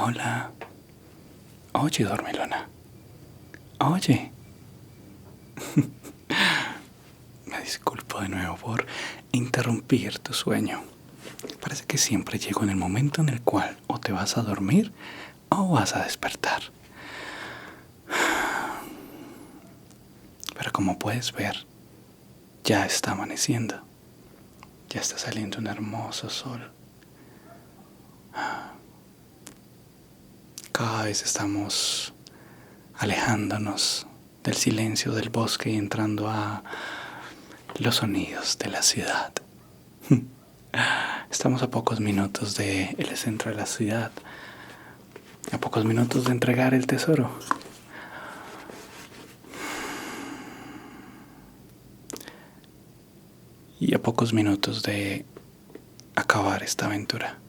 Hola. Oye, dormilona. Oye. Me disculpo de nuevo por interrumpir tu sueño. Parece que siempre llego en el momento en el cual o te vas a dormir o vas a despertar. Pero como puedes ver, ya está amaneciendo. Ya está saliendo un hermoso sol. Cada vez estamos alejándonos del silencio del bosque y entrando a los sonidos de la ciudad. Estamos a pocos minutos del centro de la ciudad, a pocos minutos de entregar el tesoro. Y a pocos minutos de acabar esta aventura.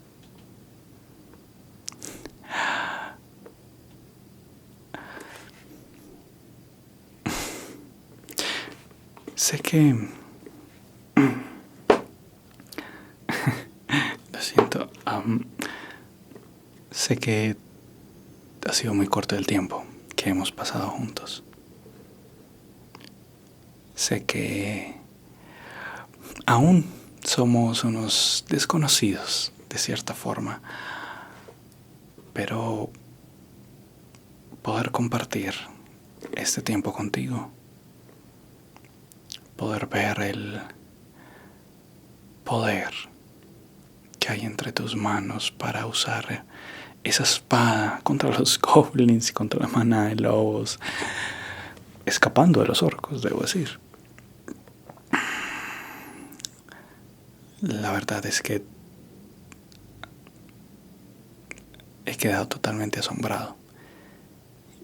Sé que... Lo siento. Sé que ha sido muy corto el tiempo que hemos pasado juntos. Sé que aún somos unos desconocidos, de cierta forma. Pero poder compartir este tiempo contigo, poder ver el poder que hay entre tus manos para usar esa espada contra los goblins y contra la manada de lobos, escapando de los orcos, debo decir. La verdad es que he quedado totalmente asombrado.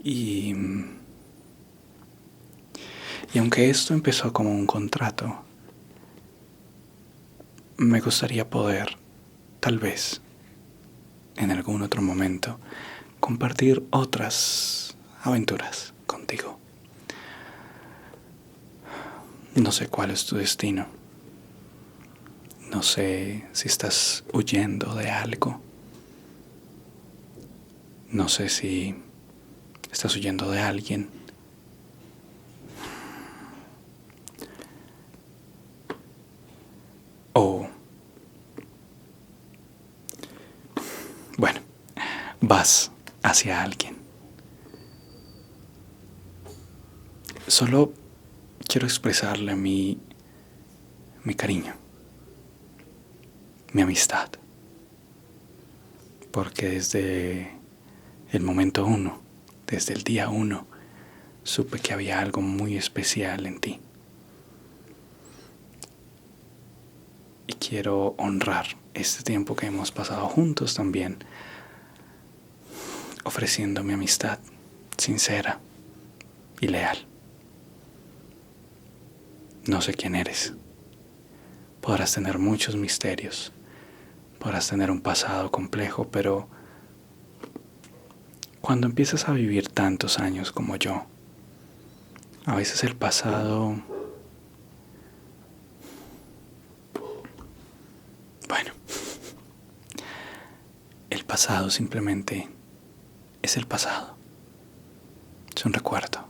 Y aunque esto empezó como un contrato, me gustaría poder, tal vez, en algún otro momento, compartir otras aventuras contigo. No sé cuál es tu destino. No sé si estás huyendo de algo. No sé si estás huyendo de alguien. O, bueno, vas hacia alguien. Solo quiero expresarle mi cariño, mi amistad. Porque desde el momento uno, desde el día uno, supe que había algo muy especial en ti. Y quiero honrar este tiempo que hemos pasado juntos también, ofreciendo mi amistad sincera y leal. No sé quién eres. Podrás tener muchos misterios, podrás tener un pasado complejo, pero cuando empiezas a vivir tantos años como yo, a veces el pasado... Bueno, el pasado simplemente es el pasado. Es un recuerdo,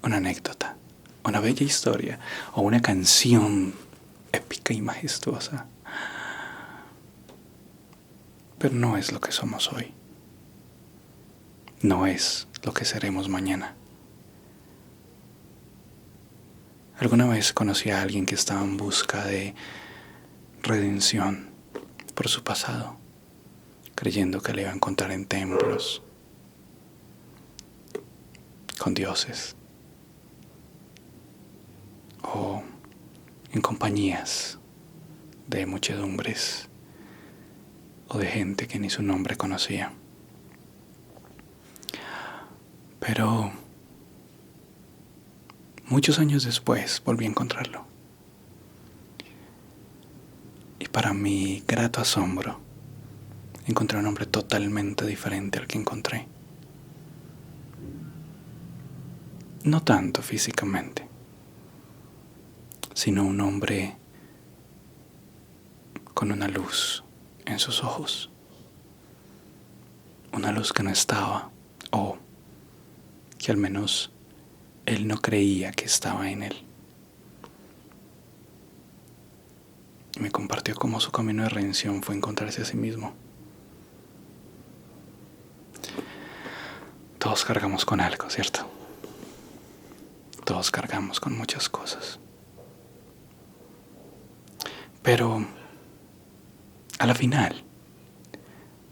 una anécdota, una bella historia o una canción épica y majestuosa. Pero no es lo que somos hoy. No es lo que seremos mañana. Alguna vez conocí a alguien que estaba en busca de redención por su pasado, creyendo que le iba a encontrar en templos, con dioses, o en compañías de muchedumbres o de gente que ni su nombre conocía. Pero muchos años después volví a encontrarlo. Y para mi grato asombro, encontré un hombre totalmente diferente al que encontré. No tanto físicamente, sino un hombre con una luz en sus ojos. una luz que no estaba, o que al menos él no creía que estaba en él. Y me compartió cómo su camino de redención fue encontrarse a sí mismo. Todos cargamos con algo, ¿cierto? Todos cargamos con muchas cosas. Pero a la final,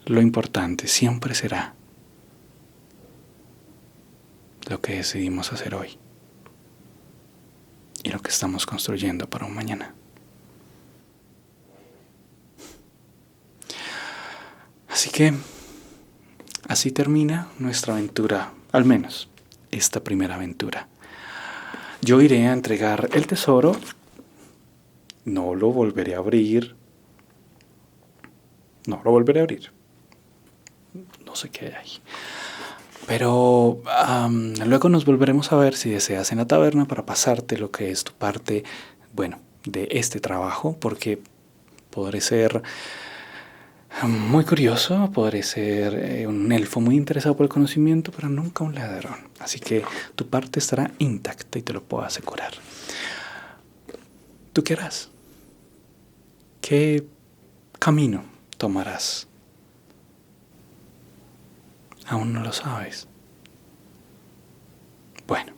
lo importante siempre será lo que decidimos hacer hoy y lo que estamos construyendo para un mañana. Así que así termina nuestra aventura, al menos esta primera aventura. Yo iré a entregar el tesoro, no lo volveré a abrir, no sé qué hay ahí. Pero luego nos volveremos a ver si deseas en la taberna para pasarte lo que es tu parte, bueno, de este trabajo, porque podré ser muy curioso, podré ser un elfo muy interesado por el conocimiento, pero nunca un ladrón. Así que tu parte estará intacta y te lo puedo asegurar. ¿Tú qué harás? ¿Qué camino tomarás? Aún no lo sabes. Bueno,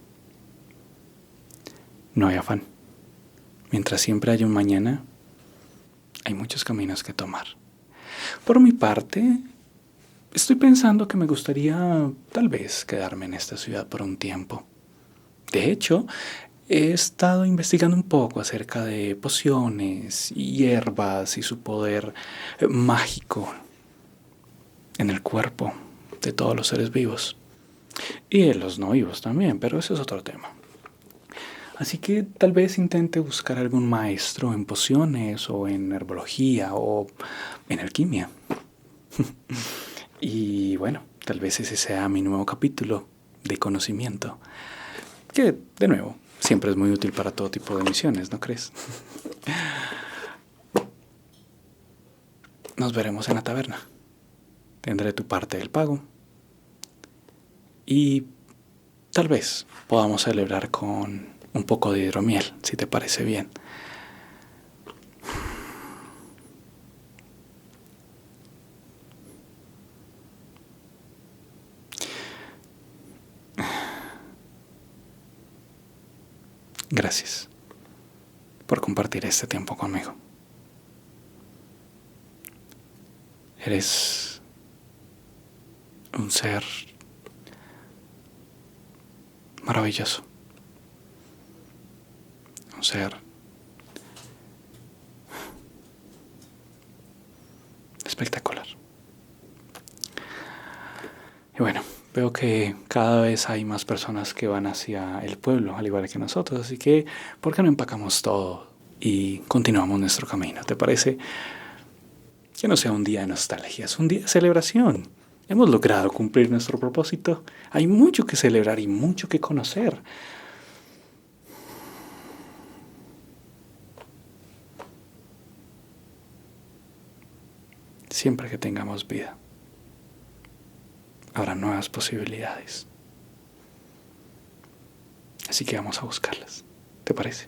no hay afán. Mientras siempre haya un mañana, hay muchos caminos que tomar. Por mi parte, estoy pensando que me gustaría tal vez quedarme en esta ciudad por un tiempo. De hecho, he estado investigando un poco acerca de pociones y hierbas y su poder mágico en el cuerpo de todos los seres vivos. Y de los no vivos también, pero ese es otro tema. Así que tal vez intente buscar algún maestro en pociones o en herbología o en alquimia. Y bueno, tal vez ese sea mi nuevo capítulo de conocimiento. Que, de nuevo, siempre es muy útil para todo tipo de misiones, ¿no crees? Nos veremos en la taberna. Tendré tu parte del pago. Y tal vez podamos celebrar con un poco de hidromiel, si te parece bien. Gracias por compartir este tiempo conmigo. Eres un ser maravilloso. Un ser espectacular. Y bueno, veo que cada vez hay más personas que van hacia el pueblo, al igual que nosotros. Así que, ¿por qué no empacamos todo y continuamos nuestro camino? ¿Te parece? Que no sea un día de nostalgia, es un día de celebración. Hemos logrado cumplir nuestro propósito. Hay mucho que celebrar y mucho que conocer. Siempre que tengamos vida, habrá nuevas posibilidades. Así que vamos a buscarlas. ¿Te parece?